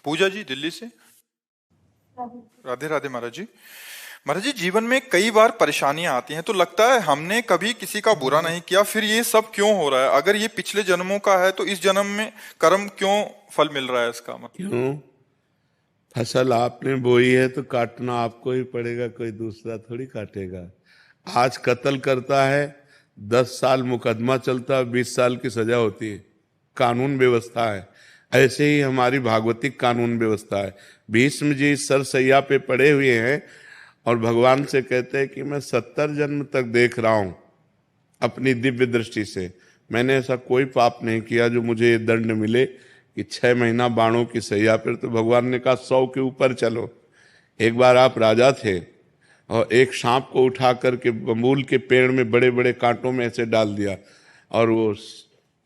पूजा जी दिल्ली से। राधे राधे महाराज जी। महाराज जी, जीवन में कई बार परेशानियां आती हैं तो लगता है हमने कभी किसी का बुरा नहीं किया, फिर ये सब क्यों हो रहा है? अगर ये पिछले जन्मों का है तो इस जन्म में कर्म क्यों फल मिल रहा है इसका मतलब? क्यों? फसल आपने बोई है तो काटना आपको ही पड़ेगा, कोई दूसरा थोड़ी काटेगा। आज कत्ल करता है, 10 साल मुकदमा चलता है, 20 साल की सजा होती है। कानून व्यवस्था है। ऐसे ही हमारी भागवतिक कानून व्यवस्था है। भीष्म जी सरसैया पे पड़े हुए हैं और भगवान से कहते हैं कि मैं 70 जन्म तक देख रहा हूं अपनी दिव्य दृष्टि से, मैंने ऐसा कोई पाप नहीं किया जो मुझे ये दंड मिले कि 6 महीना बाणों की सैया पर। तो भगवान ने कहा 100 के ऊपर चलो। एक बार आप राजा थे और एक सांप को उठा करके बबूल के पेड़ में बड़े बड़े कांटों में ऐसे डाल दिया और वो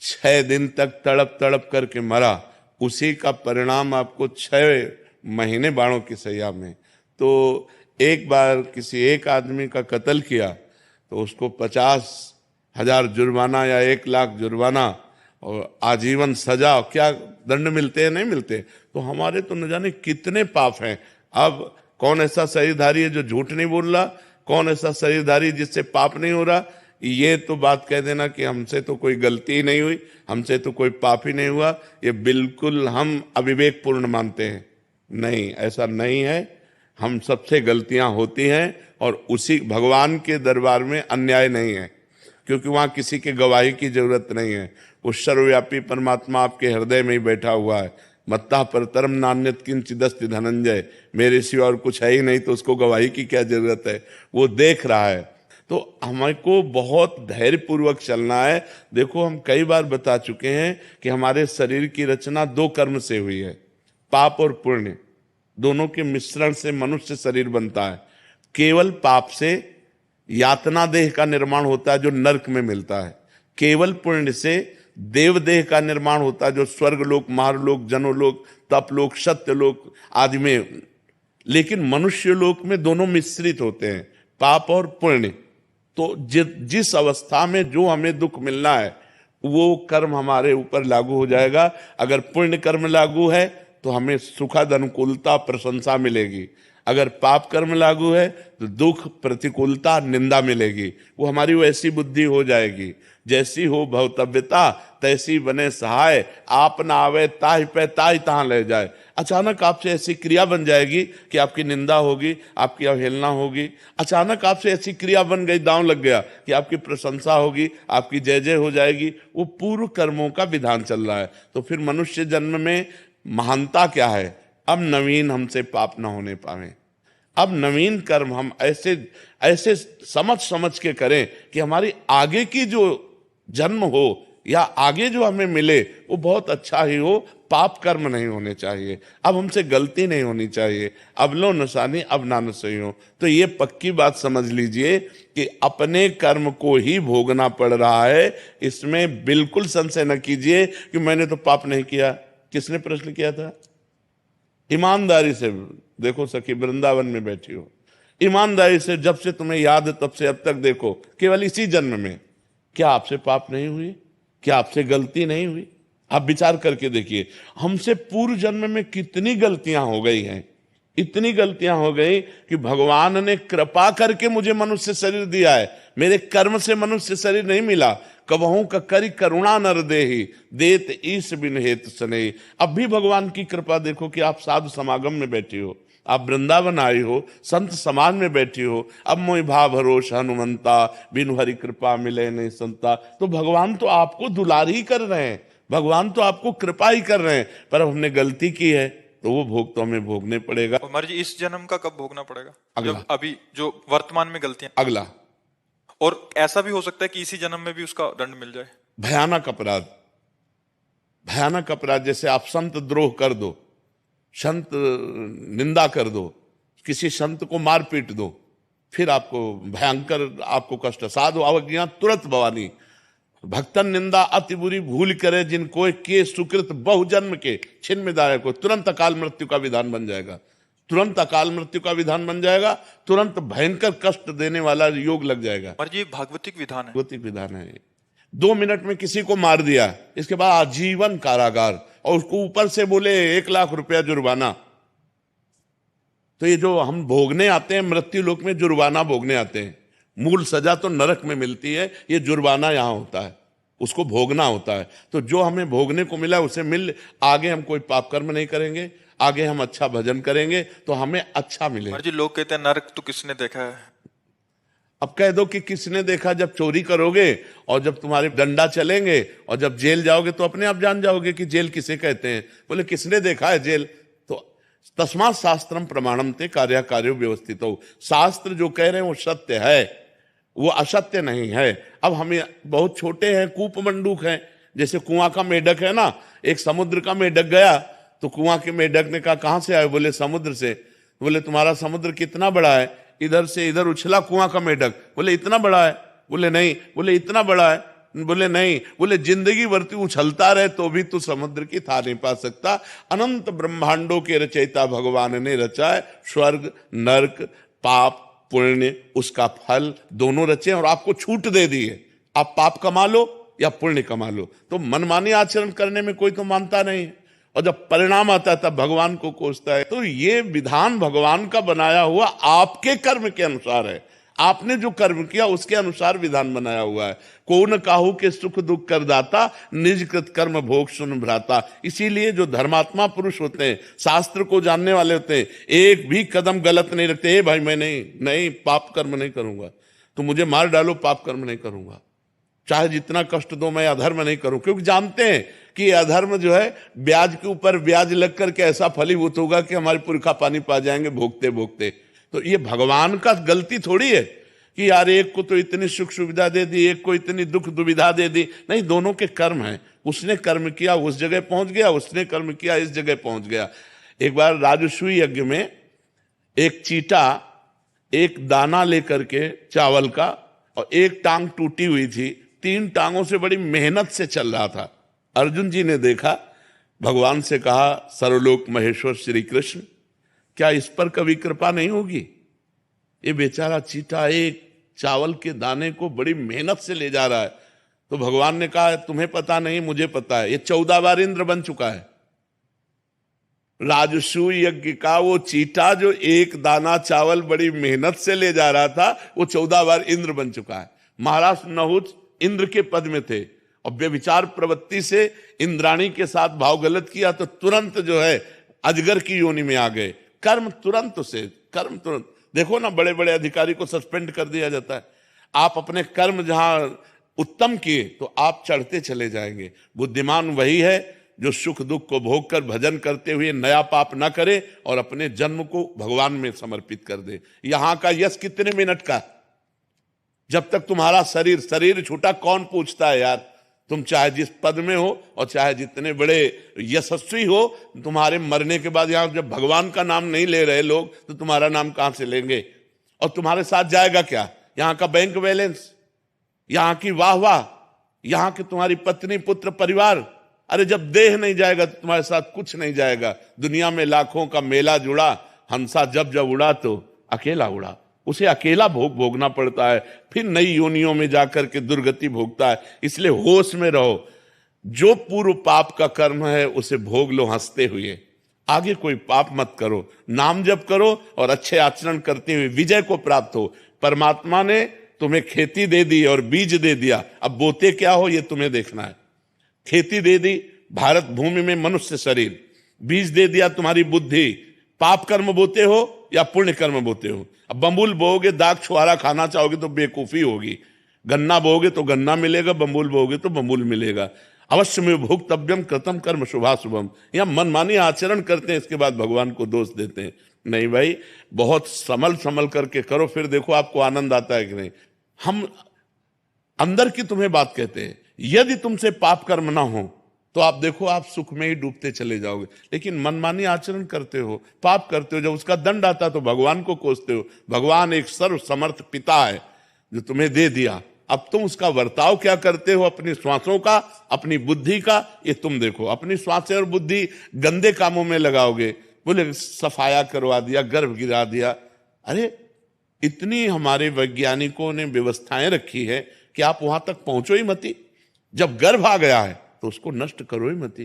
6 दिन तक तड़प तड़प करके मरा। उसी का परिणाम आपको 6 महीने बाणों की सैया में। तो एक बार किसी एक आदमी का कत्ल किया तो उसको 50,000 जुर्माना या 1 लाख जुर्माना और आजीवन सजा, क्या दंड मिलते हैं? नहीं मिलते। तो हमारे तो न जाने कितने पाप हैं। अब कौन ऐसा शरीरधारी है जो झूठ नहीं बोल रहा? कौन ऐसा शरीरधारी जिससे पाप नहीं हो रहा? ये तो बात कह देना कि हमसे तो कोई गलती ही नहीं हुई, हमसे तो कोई पाप ही नहीं हुआ, ये बिल्कुल हम अविवेक पूर्ण मानते हैं। नहीं, ऐसा नहीं है। हम सबसे गलतियां होती हैं और उसी भगवान के दरबार में अन्याय नहीं है, क्योंकि वहां किसी के गवाही की जरूरत नहीं है। वो सर्वव्यापी परमात्मा आपके हृदय में ही बैठा हुआ है। मत्ता परतरम नान्यत किंचिदस्ति धनंजय, मेरे सिवा और कुछ है ही नहीं, तो उसको गवाही की क्या जरूरत है? वो देख रहा है। तो हमको बहुत धैर्य पूर्वक चलना है। देखो, हम कई बार बता चुके हैं कि हमारे शरीर की रचना 2 कर्म से हुई है, पाप और पुण्य। दोनों के मिश्रण से मनुष्य शरीर बनता है। केवल पाप से यातना देह का निर्माण होता है जो नरक में मिलता है। केवल पुण्य से देव देह का निर्माण होता है जो स्वर्ग लोक, महारलोक, जनोलोक, तपलोक, सत्यलोक आदि में। लेकिन मनुष्य लोक में दोनों मिश्रित होते हैं, पाप और पुण्य। तो जिस अवस्था में जो हमें दुख मिलना है वो कर्म हमारे ऊपर लागू हो जाएगा। अगर पुण्य कर्म लागू है तो हमें सुखद अनुकूलता प्रशंसा मिलेगी। अगर पाप कर्म लागू है तो दुख प्रतिकूलता निंदा मिलेगी। वो हमारी वैसी बुद्धि हो जाएगी, जैसी हो भवतव्यता तैसी बने सहाय, आप ना आवे ताहि पे ताहि तहां ले जाए। अचानक आपसे ऐसी क्रिया बन जाएगी कि आपकी निंदा होगी, आपकी अवहेलना होगी। अचानक आपसे ऐसी क्रिया बन गई, दांव लग गया, कि आपकी प्रशंसा होगी, आपकी जय जय हो जाएगी। वो पूर्व कर्मों का विधान चल रहा है। तो फिर मनुष्य जन्म में महानता क्या है? अब नवीन हमसे पाप ना होने पावे। अब नवीन कर्म हम ऐसे ऐसे समझ समझ के करें कि हमारी आगे की जो जन्म हो या आगे जो हमें मिले वो बहुत अच्छा ही हो। पाप कर्म नहीं होने चाहिए। अब हमसे गलती नहीं होनी चाहिए। अब लो नसानी अब नान सही हो। तो ये पक्की बात समझ लीजिए कि अपने कर्म को ही भोगना पड़ रहा है। इसमें बिल्कुल संशय न कीजिए कि मैंने तो पाप नहीं किया। किसने प्रश्न किया था? ईमानदारी से देखो सखी, वृंदावन में बैठी हो, ईमानदारी से जब से तुम्हें याद है तब से अब तक देखो, केवल इसी जन्म में क्या आपसे पाप नहीं हुई? क्या आपसे गलती नहीं हुई? आप विचार करके देखिए, हमसे पूर्व जन्म में कितनी गलतियां हो गई हैं। इतनी गलतियां हो गई कि भगवान ने कृपा करके मुझे मनुष्य शरीर दिया है। मेरे कर्म से मनुष्य शरीर नहीं मिला। कबहू का करी करुणा नर देहि, देत ईश बिन हेत सने। अब भी भगवान की कृपा देखो कि आप साधु समागम में बैठी हो, आप वृंदावन आई हो, संत समाज में बैठी हो। अब मोहि भाव भरोस हनुमंता, बिनु हरि कृपा मिले नहीं संता। तो भगवान तो आपको दुलार ही कर रहे हैं, भगवान तो आपको कृपा ही कर रहे हैं। पर अब हमने गलती की है तो वो भोग तो हमें भोगने पड़ेगा। और महाराज जी, इस जन्म का कब भोगना पड़ेगा? अगला। जब अभी जो वर्तमान में गलतियां। अगला। और ऐसा भी हो सकता है कि इसी जन्म में भी उसका दंड मिल जाए। भयानक अपराध, भयानक अपराध, जैसे आप संत द्रोह कर दो, संत निंदा कर दो, किसी संत को मार पीट दो, फिर आपको भयंकर आपको कष्ट। साधु अवज्ञा तुरंत भवानी, भक्तन निंदा अति बुरी भूल करे, जिनको के सुकृत बहुजन्म के छिन्न दायक को। तुरंत अकाल मृत्यु का विधान बन जाएगा, तुरंत अकाल मृत्यु का विधान बन जाएगा, तुरंत भयंकर कष्ट देने वाला योग लग जाएगा। महाराज जी, भागवतिक विधान है। भागवतिक विधान है। 2 मिनट में किसी को मार दिया, इसके बाद आजीवन कारागार, और उसको ऊपर से बोले 1 लाख रुपया जुर्माना। तो ये जो हम भोगने आते हैं मृत्यु लोक में, जुर्माना भोगने आते हैं, मूल सजा तो नरक में मिलती है, ये जुर्माना यहां होता है, उसको भोगना होता है। तो जो हमें भोगने को मिला उसे मिल, आगे हम कोई पाप कर्म नहीं करेंगे, आगे हम अच्छा भजन करेंगे तो हमें अच्छा मिलेगा। महाराज जी लोग कहते हैं नरक तो किसने देखा है? अब कह दो कि किसने देखा, जब चोरी करोगे और जब तुम्हारे डंडा चलेंगे और जब जेल जाओगे तो अपने आप जान जाओगे कि जेल किसे कहते हैं। बोले किसने देखा है जेल? तो तस्मात् शास्त्रम प्रमाणम ते कार्य कार्यो व्यवस्थित हो, शास्त्र जो कह रहे हैं वो सत्य है, वो असत्य नहीं है। अब हमें बहुत छोटे हैं, कूप मंडूक हैं, जैसे कुआं का मेढक है ना, एक समुद्र का मेढक गया तो कुआं के मेढक ने कहा कहां से आए? बोले समुद्र से। बोले तुम्हारा समुद्र कितना बड़ा है? इधर से इधर उछला कुआं का मेढक। बोले इतना बड़ा है? बोले नहीं। बोले इतना बड़ा है? बोले नहीं। बोले जिंदगी भर तू उछलता रहे तो भी तू समुद्र की था नहीं पा सकता। अनंत ब्रह्मांडों के रचयिता भगवान ने रचा है, स्वर्ग नरक पाप पुण्य उसका फल दोनों रचे और आपको छूट दे दी है, आप पाप कमा लो या पुण्य कमा लो। तो मनमानी आचरण करने में कोई तो मानता नहीं है, और जब परिणाम आता है तब भगवान को कोसता है। तो ये विधान भगवान का बनाया हुआ आपके कर्म के अनुसार है, आपने जो कर्म किया उसके अनुसार विधान बनाया हुआ है। को न काहू के सुख दुख कर दाता, निज कृत कर्म भोग सुन भ्राता। इसीलिए जो धर्मात्मा पुरुष होते हैं, शास्त्र को जानने वाले होते हैं, एक भी कदम गलत नहीं रखते। ए भाई मैं नहीं पाप कर्म नहीं करूंगा, तो मुझे मार डालो पाप कर्म नहीं करूंगा, चाहे जितना कष्ट दो मैं अधर्म नहीं करूं, क्योंकि जानते हैं कि अधर्म जो है ब्याज के ऊपर ब्याज लग करके ऐसा फलीभूत होगा कि हमारे पुरखा पानी पा जाएंगे भोगते भोगते। तो ये भगवान का गलती थोड़ी है कि यार एक को तो इतनी सुख सुविधा दे दी, एक को इतनी दुख दुविधा दे दी। नहीं, दोनों के कर्म हैं। उसने कर्म किया उस जगह पहुंच गया, उसने कर्म किया इस जगह पहुंच गया। एक बार राजसूय यज्ञ में एक चीटा एक दाना लेकर के चावल का, और एक टांग टूटी हुई थी, 3 टांगों से बड़ी मेहनत से चल रहा था। अर्जुन जी ने देखा, भगवान से कहा सर्वलोक महेश्वर श्री कृष्ण, क्या इस पर कभी कृपा नहीं होगी? ये बेचारा चीटा एक चावल के दाने को बड़ी मेहनत से ले जा रहा है। तो भगवान ने कहा तुम्हें पता नहीं मुझे पता है, ये 14 बार इंद्र बन चुका है। राजसूय यज्ञ का वो चीटा जो एक दाना चावल बड़ी मेहनत से ले जा रहा था, वो 14 बार इंद्र बन चुका है। महाराज नहुत इंद्र के पद में थे, और व्यभिचार प्रवृत्ति से इंद्राणी के साथ भाव गलत किया तो तुरंत जो है अजगर की योनि में आ गए। कर्म तुरंत देखो ना, बड़े बड़े अधिकारी को सस्पेंड कर दिया जाता है। आप अपने कर्म जहां उत्तम किए तो आप चढ़ते चले जाएंगे। बुद्धिमान वही है जो सुख दुख को भोग कर भजन करते हुए नया पाप ना करे और अपने जन्म को भगवान में समर्पित कर दे। यहां का यश कितने मिनट का? जब तक तुम्हारा शरीर छूटा कौन पूछता है यार? तुम चाहे जिस पद में हो और चाहे जितने बड़े यशस्वी हो, तुम्हारे मरने के बाद यहां जब भगवान का नाम नहीं ले रहे लोग तो तुम्हारा नाम कहां से लेंगे? और तुम्हारे साथ जाएगा क्या? यहां का बैंक बैलेंस, यहां की वाह, यहां की तुम्हारी पत्नी पुत्र परिवार। अरे जब देह नहीं जाएगा तो तुम्हारे साथ कुछ नहीं जाएगा। दुनिया में लाखों का मेला जुड़ा, हंसा जब जब उड़ा तो अकेला उड़ा। उसे अकेला भोगना पड़ता है, फिर नई योनियों में जाकर के दुर्गति भोगता है। इसलिए होश में रहो, जो पूर्व पाप का कर्म है उसे भोग लो हंसते हुए, आगे कोई पाप मत करो, नाम जप करो और अच्छे आचरण करते हुए विजय को प्राप्त हो। परमात्मा ने तुम्हें खेती दे दी और बीज दे दिया, अब बोते क्या हो ये तुम्हें देखना है। खेती दे दी भारत भूमि में मनुष्य शरीर, बीज दे दिया तुम्हारी बुद्धि। पाप कर्म बोते हो या पुण्य कर्म बोते हो? अब बम्बुल बोओगे, दाग छुआरा खाना चाहोगे तो बेकूफी होगी। गन्ना बोओगे तो गन्ना मिलेगा, बम्बुल बोओगे तो बम्बुल मिलेगा। अवश्य में भोक्तव्यम कृतम कर्म शुभाशुभम। या मनमानी आचरण करते हैं, इसके बाद भगवान को दोष देते हैं। नहीं भाई, बहुत संभल करके करो, फिर देखो आपको आनंद आता है कि नहीं। हम अंदर की तुम्हें बात कहते हैं, यदि तुमसे पाप कर्म ना हो तो आप देखो आप सुख में ही डूबते चले जाओगे। लेकिन मनमानी आचरण करते हो, पाप करते हो, जब उसका दंड आता तो भगवान को कोसते हो। भगवान एक सर्व समर्थ पिता है जो तुम्हें दे दिया, अब तुम उसका वर्ताव क्या करते हो अपनी श्वासों का, अपनी बुद्धि का, ये तुम देखो। अपनी श्वासें और बुद्धि गंदे कामों में लगाओगे, बोले सफाया करवा दिया, गर्भ गिरा दिया। अरे इतनी हमारे वैज्ञानिकों ने व्यवस्थाएं रखी है कि आप वहां तक पहुंचो ही मती। जब गर्भ आ गया है तो उसको नष्ट करो ही मत।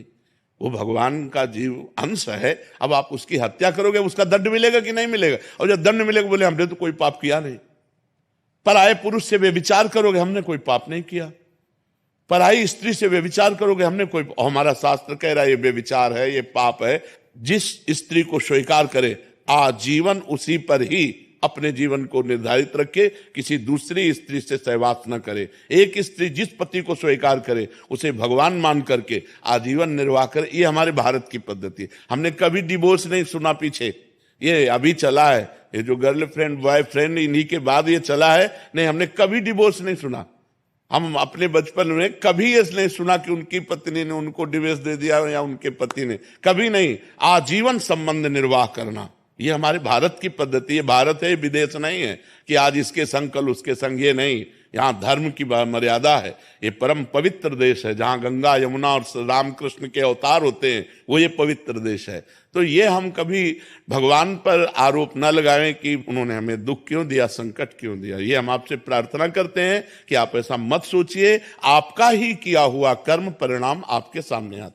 वो भगवान का जीव अंश है, अब आप उसकी हत्या करोगे, उसका दंड मिलेगा कि नहीं मिलेगा? और जब दंड मिलेगा बोले हमने तो कोई पाप किया नहीं। पराये पुरुष से व्यभिचार करोगे, हमने कोई पाप नहीं किया। पराई स्त्री से व्यभिचार करोगे, हमने कोई, हमारा शास्त्र कह रहा है ये व्यभिचार है, ये पाप है। जिस स्त्री को स्वीकार करे आजीवन उसी पर ही अपने जीवन को निर्धारित रखे, किसी दूसरी स्त्री से सहवास न करे। एक स्त्री जिस पति को स्वीकार करे उसे भगवान मान करके आजीवन निर्वाह करे। ये हमारे भारत की पद्धति है। हमने कभी डिवोर्स नहीं सुना पीछे, ये अभी चला है, ये जो गर्लफ्रेंड बॉयफ्रेंड इन्हीं के बाद ये चला है। नहीं, हमने कभी डिवोर्स नहीं सुना। हम अपने बचपन में कभी ये नहीं सुना कि उनकी पत्नी ने उनको डिवोर्स दे दिया या उनके पति ने, कभी नहीं। आजीवन संबंध निर्वाह करना ये हमारे भारत की पद्धति है। भारत है, विदेश नहीं है कि आज इसके संग कल उसके संग, ये नहीं। यहाँ धर्म की मर्यादा है। ये परम पवित्र देश है, जहाँ गंगा यमुना और रामकृष्ण के अवतार होते हैं, वो ये पवित्र देश है। तो ये हम कभी भगवान पर आरोप न लगाएं कि उन्होंने हमें दुख क्यों दिया, संकट क्यों दिया। ये हम आपसे प्रार्थना करते हैं कि आप ऐसा मत सोचिए। आपका ही किया हुआ कर्म परिणाम आपके सामने आता है।